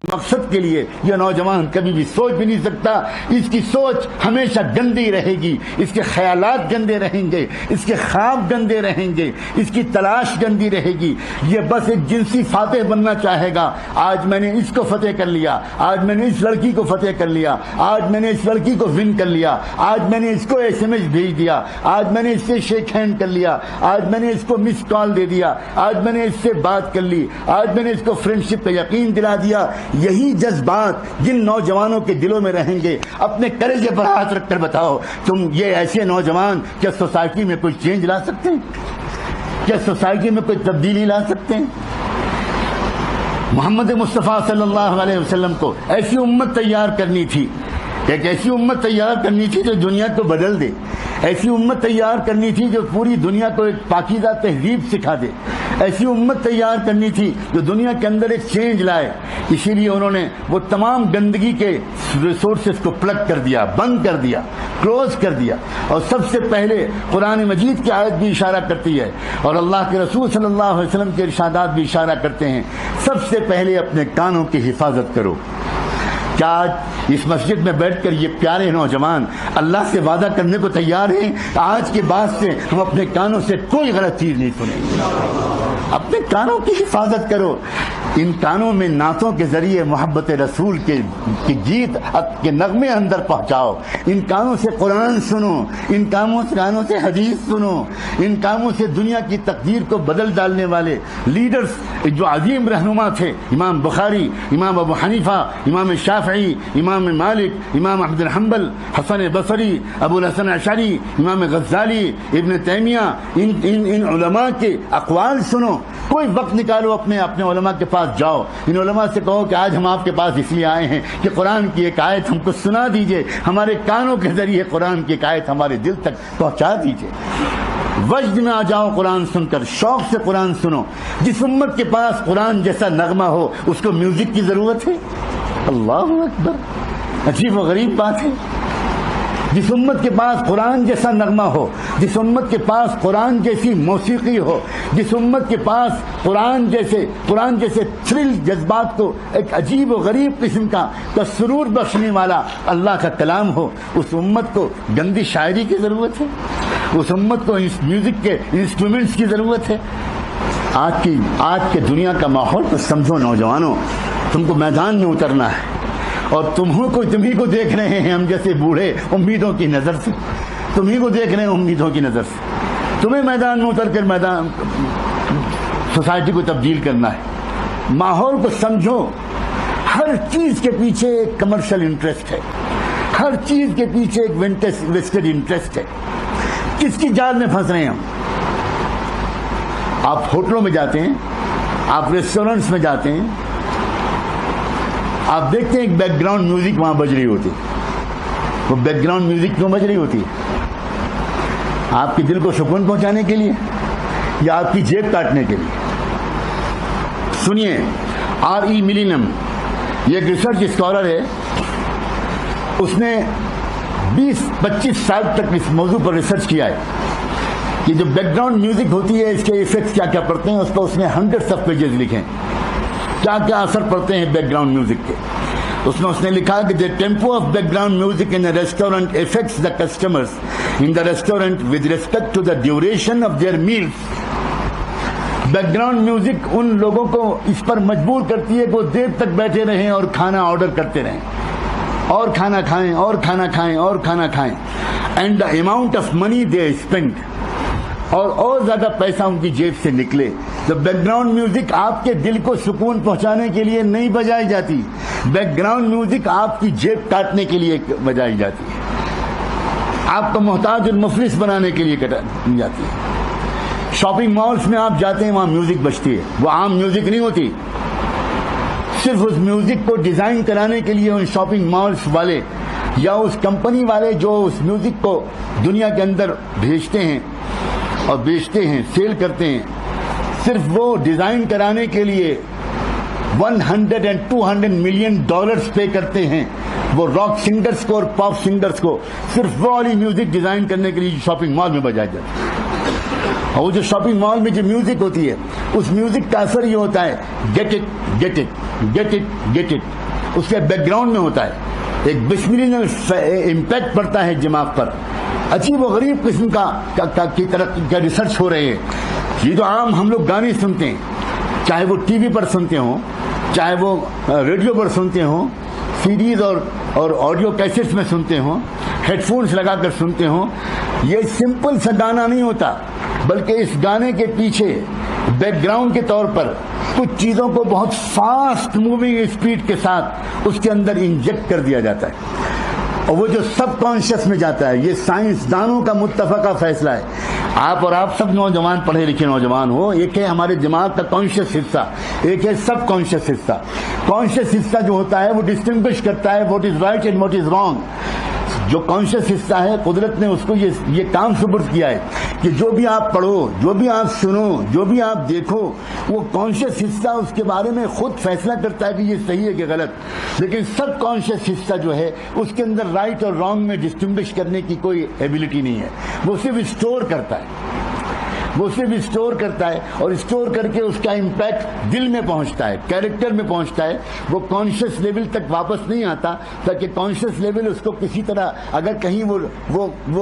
مقصد کے لیے یہ نوجوان کبھی بھی سوچ بھی نہیں سکتا. اس کی سوچ ہمیشہ گندی رہے گی, اس کے خیالات گندے رہیں گے, اس کے خواب گندے رہیں گے, اس کی تلاش گندی رہے گی. یہ بس ایک جنسی فاتح بننا چاہے گا. آج میں نے اس کو فتح کر لیا, آج میں نے اس لڑکی کو فتح کر لیا, آج میں نے اس لڑکی کو ون کر لیا, آج میں نے اس کو ایس ایم ایس بھیج دیا, آج میں نے اس سے شیک ہینڈ کر لیا, آج میں نے اس کو مس کال دے دیا, آج میں نے اس سے بات کر لی, آج میں نے اس کو فرینڈشپ کا یقین دلا دیا. یہی جذبات جن نوجوانوں کے دلوں میں رہیں گے, اپنے کلیجے پر ہاتھ رکھ کر بتاؤ, تم یہ ایسے نوجوان کیا سوسائٹی میں کوئی چینج لا سکتے ہیں؟ کیا سوسائٹی میں کوئی تبدیلی لا سکتے ہیں؟ محمد مصطفیٰ صلی اللہ علیہ وسلم کو ایسی امت تیار کرنی تھی, ایک ایسی امت تیار کرنی تھی جو دنیا کو بدل دے, ایسی امت تیار کرنی تھی جو پوری دنیا کو ایک پاکیزہ تہذیب سکھا دے, ایسی امت تیار کرنی تھی جو دنیا کے اندر ایک چینج لائے. اسی لیے انہوں نے وہ تمام گندگی کے ریسورسز کو پلگ کر دیا, بند کر دیا, کلوز کر دیا. اور سب سے پہلے قرآن مجید کی آیت بھی اشارہ کرتی ہے اور اللہ کے رسول صلی اللہ علیہ وسلم کے ارشادات بھی اشارہ کرتے ہیں, سب سے پہلے اپنے کانوں کی حفاظت کرو. کیا آج اس مسجد میں بیٹھ کر یہ پیارے نوجوان اللہ سے وعدہ کرنے کو تیار ہیں آج کے بعد سے ہم اپنے کانوں سے کوئی غلط چیز نہیں سنیں گے؟ اپنے کانوں کی حفاظت کرو. ان کانوں میں نعتوں کے ذریعے محبت رسول کے گیت کے نغمے اندر پہنچاؤ. ان کانوں سے قرآن سنو, ان کانوں سے حدیث سنو, ان کانوں سے دنیا کی تقدیر کو بدل ڈالنے والے لیڈرز جو عظیم رہنما تھے, امام بخاری, امام ابو حنیفہ, امام شافعی, امام مالک, امام احمد بن حنبل, حسن بصری, ابو الحسن اشعری, امام غزالی, ابن تیمیہ, ان علماء کے اقوال سنو. کوئی وقت نکالو, اپنے علماء کے پاس جاؤ, ان علماء سے کہو کہ آج ہم آپ کے پاس اس لیے آئے ہیں کہ قرآن کی ایک آیت ہم کو سنا دیجئے, ہمارے کانوں کے ذریعے قرآن کی ایک آیت ہمارے دل تک پہنچا دیجئے. وجد میں آ جاؤ قرآن سن کر, شوق سے قرآن سنو. جس امت کے پاس قرآن جیسا نغمہ ہو اس کو میوزک کی ضرورت ہے؟ اللہ اکبر, عجیب و غریب بات ہے. جس امت کے پاس قرآن جیسا نغمہ ہو, جس امت کے پاس قرآن جیسی موسیقی ہو, جس امت کے پاس قرآن جیسے تھرل جذبات کو ایک عجیب و غریب قسم کا سرور بخشنے والا اللہ کا کلام ہو, اس امت کو گندی شاعری کی ضرورت ہے؟ اس امت کو میوزک کے انسٹرومنٹس کی ضرورت ہے؟ آج کے دنیا کا ماحول تو سمجھو نوجوانوں, تم کو میدان میں اترنا ہے اور تمہیں کو دیکھ رہے ہیں ہم جیسے بوڑھے امیدوں کی نظر سے, تمہیں کو دیکھ رہے ہیں امیدوں کی نظر سے. تمہیں میدان میں اتر کر سوسائٹی کو تبدیل کرنا ہے. ماحول کو سمجھو. ہر چیز کے پیچھے ایک کمرشل انٹرسٹ ہے, ہر چیز کے پیچھے ایک ویسٹڈ انٹرسٹ ہے. کس کی جال میں پھنس رہے ہیں ہم؟ آپ ہوٹلوں میں جاتے ہیں, آپ ریسٹورینٹس میں جاتے ہیں, آپ دیکھتے ہیں ایک بیک گراؤنڈ میوزک وہاں بج رہی ہوتی. وہ بیک گراؤنڈ میوزک کیوں بج رہی ہوتی ہے؟ آپ کے دل کو سکون پہنچانے کے لیے یا آپ کی جیب کاٹنے کے لیے؟ سنیے, R.E. ملینم یہ ایک ریسرچ اسکالر ہے, اس نے 20-25 سال تک اس موضوع پر ریسرچ کیا ہے کہ جو بیک گراؤنڈ میوزک ہوتی ہے اس کے ایفیکٹس کیا کیا پڑتے ہیں. اس نے ہنڈریڈس آف پیجز لکھے, کیا کیا اثر پڑتے ہیں بیک گراؤنڈ میوزک کے. اس نے لکھا کہ the tempo of background music in a restaurant affects the customers in the restaurant with respect to the duration of their meals. Back ground music ان لوگوں کو اس پر مجبور کرتی ہے کہ وہ دیر تک بیٹھے رہیں اور کھانا آرڈر کرتے رہیں, اور کھانا کھائیں اور کھانا کھائیں اور کھانا کھائیں. And the amount of money they spend, اور زیادہ پیسہ ان کی جیب سے نکلے. تو بیک گراؤنڈ میوزک آپ کے دل کو سکون پہنچانے کے لیے نہیں بجائی جاتی, بیک گراؤنڈ میوزک آپ کی جیب کاٹنے کے لیے بجائی جاتی ہے, آپ کو محتاج المفلس بنانے کے لیے جاتی ہے. شاپنگ مالز میں آپ جاتے ہیں, وہاں میوزک بجتی ہے, وہ عام میوزک نہیں ہوتی. صرف اس میوزک کو ڈیزائن کرانے کے لیے ان شاپنگ مالز والے یا اس کمپنی والے جو اس میوزک کو دنیا کے اندر بھیجتے ہیں اور بیچتے ہیں, سیل کرتے ہیں, صرف وہ ڈیزائن کرانے کے لیے $100 and $200 million پے کرتے ہیں وہ راک سنگرز کو اور پاپ سنگرز کو, صرف وہ والی میوزک ڈیزائن کرنے کے لیے شاپنگ مال میں بجایا جاتا ہے. اور وہ جو شاپنگ مال میں جو میوزک ہوتی ہے اس میوزک کا اثر یہ ہوتا ہے get it get it get it get it, اس کے بیک گراؤنڈ میں ہوتا ہے ایک بسملینل امپیکٹ پڑتا ہے دماغ پر. عجیب و غریب قسم کی ترقی کا ریسرچ ہو رہے ہیں. یہ جو عام ہم لوگ گانے سنتے ہیں، چاہے وہ ٹی وی پر سنتے ہوں، چاہے وہ ریڈیو پر سنتے ہوں، سیڈیز اور آڈیو کیسٹس میں سنتے ہوں، ہیڈ فونس لگا کر سنتے ہوں، یہ سمپل سا گانا نہیں ہوتا، بلکہ اس گانے کے پیچھے بیک گراؤنڈ کے طور پر کچھ چیزوں کو بہت فاسٹ موونگ اسپیڈ کے ساتھ اس کے اندر انجیکٹ کر دیا جاتا ہے، اور وہ جو سب کانشیس میں جاتا ہے. یہ سائنسدانوں کا متفقہ فیصلہ ہے. آپ اور آپ سب نوجوان، پڑھے لکھے نوجوان ہو، ایک ہے ہمارے دماغ کا کانشیس حصہ، ایک ہے سب کانشیس حصہ. کانشیس حصہ جو ہوتا ہے وہ ڈسٹنگوش کرتا ہے what is right and what is wrong. جو کانشیس حصہ ہے قدرت نے اس کو یہ کام سپرد کیا ہے کہ جو بھی آپ پڑھو، جو بھی آپ سنو، جو بھی آپ دیکھو، وہ کانشیس حصہ اس کے بارے میں خود فیصلہ کرتا ہے کہ یہ صحیح ہے کہ غلط. لیکن سب کانشیس حصہ جو ہے اس کے اندر رائٹ اور رانگ میں ڈسٹنگوش کرنے کی کوئی ایبلٹی نہیں ہے. وہ صرف اسٹور کرتا ہے، وہ صرف اسٹور کرتا ہے، اور اسٹور کر کے اس کا امپیکٹ دل میں پہنچتا ہے، کیریکٹر میں پہنچتا ہے. وہ کانشیس لیول تک واپس نہیں آتا، تاکہ کانشیس لیول اس کو کسی طرح اگر کہیں وہ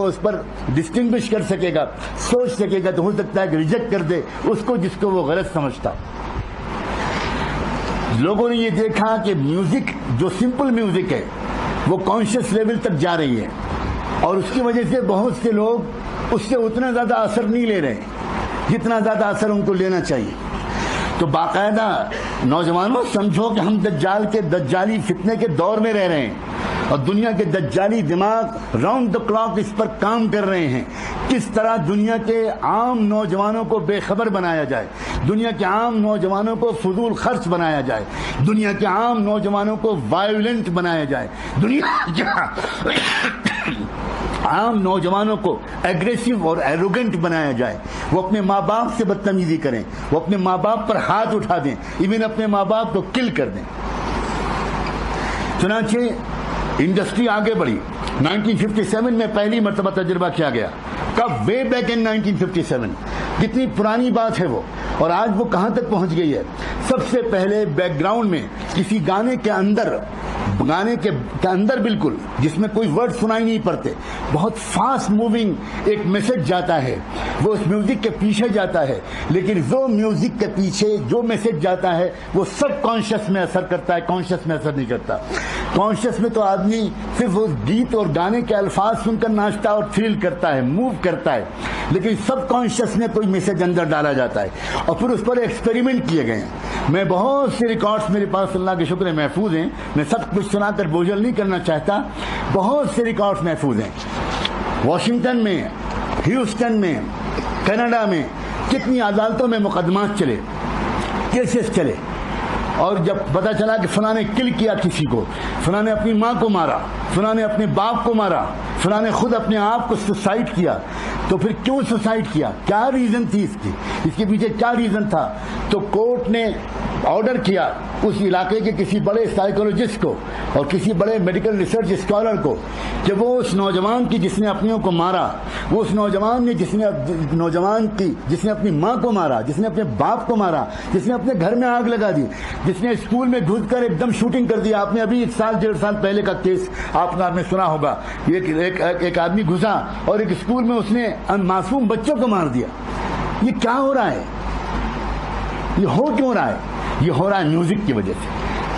اس پر ڈسٹنگوش کر سکے گا، سوچ سکے گا، تو ہو سکتا ہے کہ ریجیکٹ کر دے اس کو جس کو وہ غلط سمجھتا. لوگوں نے یہ دیکھا کہ میوزک جو سمپل میوزک ہے وہ کانشیس لیول تک جا رہی ہے، اور اس کی وجہ سے بہت سے لوگ اس سے اتنا زیادہ اثر نہیں لے رہے جتنا زیادہ اثر ان کو لینا چاہیے. تو باقاعدہ نوجوانوں سمجھو کہ ہم دجال کے دجالی فتنے کے دور میں رہ رہے ہیں، اور دنیا کے دجالی دماغ راؤنڈ دا کلاک اس پر کام کر رہے ہیں. کس طرح دنیا کے عام نوجوانوں کو بے خبر بنایا جائے، دنیا کے عام نوجوانوں کو فضول خرچ بنایا جائے، دنیا کے عام نوجوانوں کو وائلنٹ بنایا جائے، دنیا کے عام نوجوانوں کو ایگریسو اور ایروگنٹ بنایا جائے. وہ اپنے ماں باپ سے بدتمیزی کریں، وہ اپنے ماں باپ پر ہاتھ اٹھا دیں، ایون اپنے ماں باپ کو کل کر دیں. چنانچہ انڈسٹری آگے بڑھی. 1957 میں پہلی مرتبہ تجربہ کیا گیا. کب؟ Way back in 1957. کتنی پرانی بات ہے وہ، اور آج وہ کہاں تک پہنچ گئی ہے. سب سے پہلے بیک گراؤنڈ میں کسی گانے کے اندر بالکل جس میں کوئی ورڈ سنائی نہیں پڑتے، بہت فاسٹ موونگ ایک میسج جاتا ہے، وہ اس میوزک کے پیچھے جاتا ہے. لیکن وہ میوزک کے پیچھے جو میسج جاتا ہے وہ سب کانشیس میں اثر کرتا ہے، کانشیس میں اثر نہیں کرتا. کانشیس میں تو آدمی صرف اس گیت اور گانے کے الفاظ سن کر ناچتا اور تھرل کرتا ہے، موو کرتا ہے. لیکن سب کانشیس میں کوئی میسج اندر ڈالا جاتا ہے، اور پھر اس پر ایکسپیریمنٹ کیے گئے ہیں. میں بہت سے ریکارڈز میرے پاس اللہ کے شکر ہے محفوظ ہیں، میں سب کچھ سنا کر بوجھل نہیں کرنا چاہتا. بہت سے ریکارڈز محفوظ ہیں. واشنگٹن میں، ہیوسٹن میں، کینیڈا میں کتنی عدالتوں میں مقدمات چلے، کیسز چلے، اور جب پتا چلا کہ فلاں نے کل کیا کسی کو، فلاں نے اپنی ماں کو مارا، فلاں نے اپنے باپ کو مارا، فلاں نے خود اپنے آپ کو سوسائڈ کیا، تو پھر کیوں سوسائڈ کیا، کیا ریزن تھی اس کے پیچھے کیا ریزن تھا. تو کورٹ نے آرڈر کیا اس علاقے کے کسی بڑے سائیکولوجسٹ کو اور کسی بڑے میڈیکل ریسرچ اسکالر کو کہ وہ اس نوجوان کی جس نے اپنیوں کو مارا، وہ اس نوجوان نے جس نے اپنی ماں کو مارا، جس نے اپنے باپ کو مارا، جس نے اپنے گھر میں آگ لگا دی، جس نے اسکول میں گھس کر ایک دم شوٹنگ کر دیا. آپ نے ابھی 1.5 سال پہلے کا کیس آپ نے سنا ہوگا. ایک آدمی گھسا اور ایک اسکول میں اس نے معصوم بچوں کو مار دیا. یہ کیا ہو رہا ہے؟ یہ ہو کیوں رہا ہے؟ یہ ہو رہا ہے میوزک کی وجہ سے.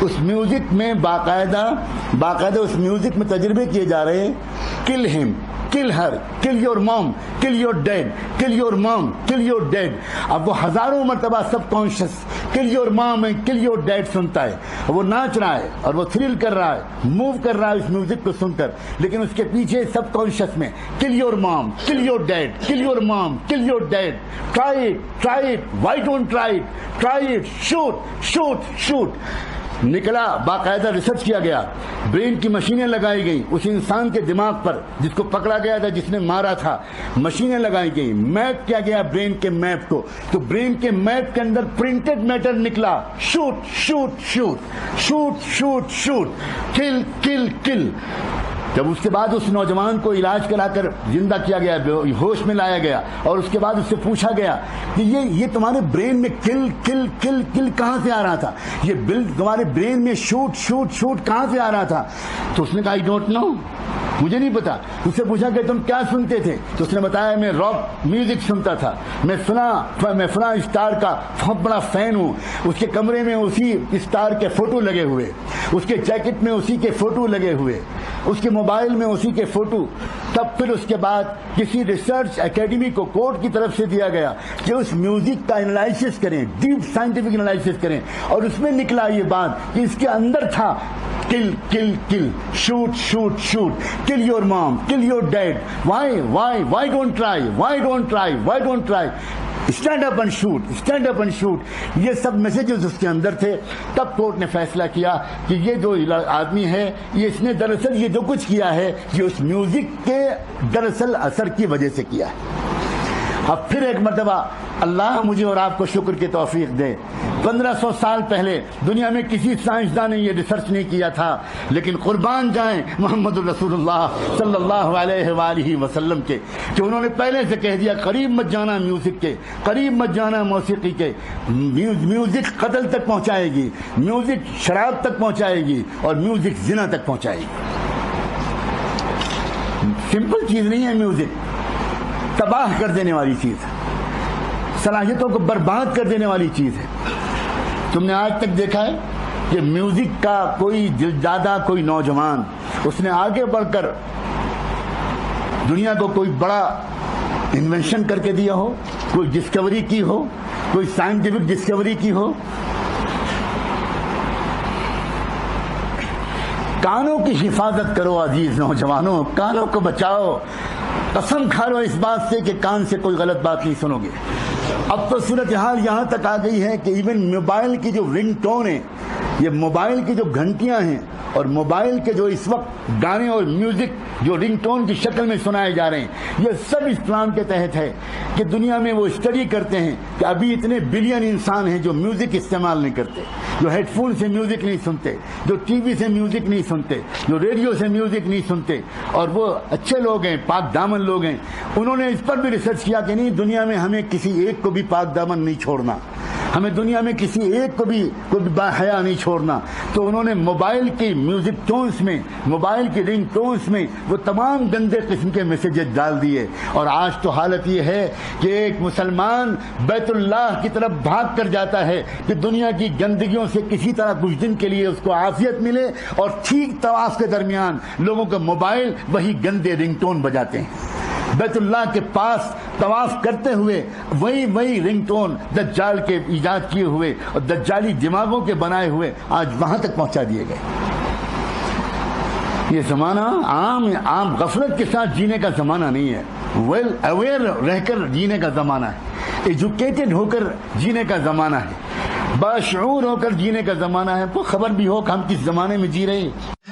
اس میوزک میں باقاعدہ اس میوزک میں تجربے کیے جا رہے ہیں. کل ہم، کل ہر، کل your mom, call your dad, call your mom, call your dead. اب وہ ہزاروں مرتبہ سب کانشیس کل your mom call your dead سنتا ہے، وہ ناچ رہا ہے اور وہ تھرل کر رہا ہے، موو کر رہا ہے اس میوزک کو سن کر. لیکن اس کے پیچھے سب کانشیس میں کل your mom, call your dad, call your mom, call your dad. Try it, why don't try it, try it, shoot. نکلا، باقاعدہ ریسرچ کیا گیا، برین کی مشینیں لگائی گئی اس انسان کے دماغ پر جس کو پکڑا گیا تھا، جس نے مارا تھا. مشینیں لگائی گئی، میپ کیا گیا برین کے میپ کو، تو برین کے میپ کے اندر پرنٹڈ میٹر نکلا. شوٹ، کل. جب اس کے بعد اس نوجوان کو علاج کرا کر زندہ کیا گیا، ہوش میں لایا گیا، اور اس کے بعد اس سے پوچھا گیا کہ یہ تمہارے برین میں کل کل کل کل کہاں سے آ رہا تھا، یہ بل تمہارے برین میں شوٹ شوٹ شوٹ کہاں سے آ رہا تھا؟ تو اس نے کہا آئی ڈونٹ نو، مجھے نہیں پتا۔ اس سے پوچھا کہ تم کیا سنتے تھے؟ تو اس نے بتایا میں راک میوزک سنتا تھا، میں فلاں اسٹار کا بہت بڑا فین ہوں، اس کے کمرے میں اسی اسٹار کے فوٹو لگے ہوئے، اس کے جیکٹ میں اسی کے فوٹو لگے ہوئے، اس کے موبائل میں اسی کے فوٹو۔ تب پھر اس کے بعد کسی ریسرچ اکیڈمی کو کورٹ کی طرف سے دیا گیا کہ اس میوزک کا انالائسس کریں، ڈیپ سائنٹیفک انالائسس کریں، اور اس میں نکلا یہ بات کہ اس کے اندر تھا kill kill kill shoot shoot shoot kill your mom kill your dad why don't try stand up and shoot یہ سب میسیجز اس کے اندر تھے۔ تب کورٹ نے فیصلہ کیا کہ یہ جو آدمی ہے اس نے دراصل یہ جو کچھ کیا ہے یہ اس میوزک کے دراصل اثر کی وجہ سے کیا ہے۔ اب پھر ایک مرتبہ اللہ مجھے اور آپ کو شکر کی توفیق دے، 1500 سال پہلے دنیا میں کسی سائنسدان نے یہ ریسرچ نہیں کیا تھا، لیکن قربان جائیں محمد رسول اللہ صلی اللہ علیہ وآلہ وسلم کے کہ انہوں نے پہلے سے کہہ دیا قریب مت جانا میوزک کے، قریب مت جانا موسیقی کے، میوزک قتل تک پہنچائے گی، میوزک شراب تک پہنچائے گی، اور میوزک زنا تک پہنچائے گی۔ سمپل چیز نہیں ہے، میوزک تباہ کر دینے والی چیز ہے، صلاحیتوں کو برباد کر دینے والی چیز ہے۔ تم نے آج تک دیکھا ہے کہ میوزک کا کوئی دلدادہ، کوئی نوجوان اس نے آگے بڑھ کر دنیا کو کوئی بڑا انوینشن کر کے دیا ہو، کوئی ڈسکوری کی ہو، کوئی سائنٹیفک ڈسکوری کی ہو؟ کانوں کی حفاظت کرو عزیز نوجوانوں، کانوں کو بچاؤ، قسم کھا لو اس بات سے کہ کان سے کوئی غلط بات نہیں سنو گے۔ اب تو صورتحال یہاں تک آ گئی ہے کہ ایون موبائل کی جو رنگ ٹون ہے، یہ موبائل کی جو گھنٹیاں ہیں اور موبائل کے جو اس وقت گانے اور میوزک جو رنگ ٹون کی شکل میں سنائے جا رہے ہیں، یہ سب اس پلان کے تحت ہے کہ دنیا میں وہ اسٹڈی کرتے ہیں کہ ابھی اتنے بلین انسان ہیں جو میوزک استعمال نہیں کرتے، جو ہیڈ فون سے میوزک نہیں سنتے، جو ٹی وی سے میوزک نہیں سنتے، جو ریڈیو سے میوزک نہیں سنتے، اور وہ اچھے لوگ ہیں، پاک دامن لوگ ہیں۔ انہوں نے اس پر بھی ریسرچ کیا کہ نہیں، دنیا میں ہمیں کسی ایک کو بھی پاک دامن نہیں چھوڑنا، ہمیں دنیا میں کسی ایک کو بھی کوئی با حیا نہیں چھوڑنا۔ تو انہوں نے موبائل کی میوزک ٹونز میں، موبائل کی رنگ ٹونز میں وہ تمام گندے قسم کے میسیجز ڈال دیے، اور آج تو حالت یہ ہے کہ ایک مسلمان بیت اللہ کی طرف بھاگ کر جاتا ہے کہ دنیا کی گندگیوں سے کسی طرح کچھ دن کے لیے اس کو عافیت ملے، اور ٹھیک طواف کے درمیان لوگوں کے موبائل وہی گندے رنگ ٹون بجاتے ہیں۔ بیت اللہ کے پاس طواف کرتے ہوئے وہی رنگ ٹون دجال کے ایجاد کیے ہوئے اور دجالی دماغوں کے بنائے ہوئے آج وہاں تک پہنچا دیے گئے۔ یہ زمانہ عام غفلت کے ساتھ جینے کا زمانہ نہیں ہے، ویل اویئر رہ کر جینے کا زمانہ ہے، ایجوکیٹڈ ہو کر جینے کا زمانہ ہے، باشعور ہو کر جینے کا زمانہ ہے۔ تو خبر بھی ہو کہ ہم کس زمانے میں جی رہے ہیں۔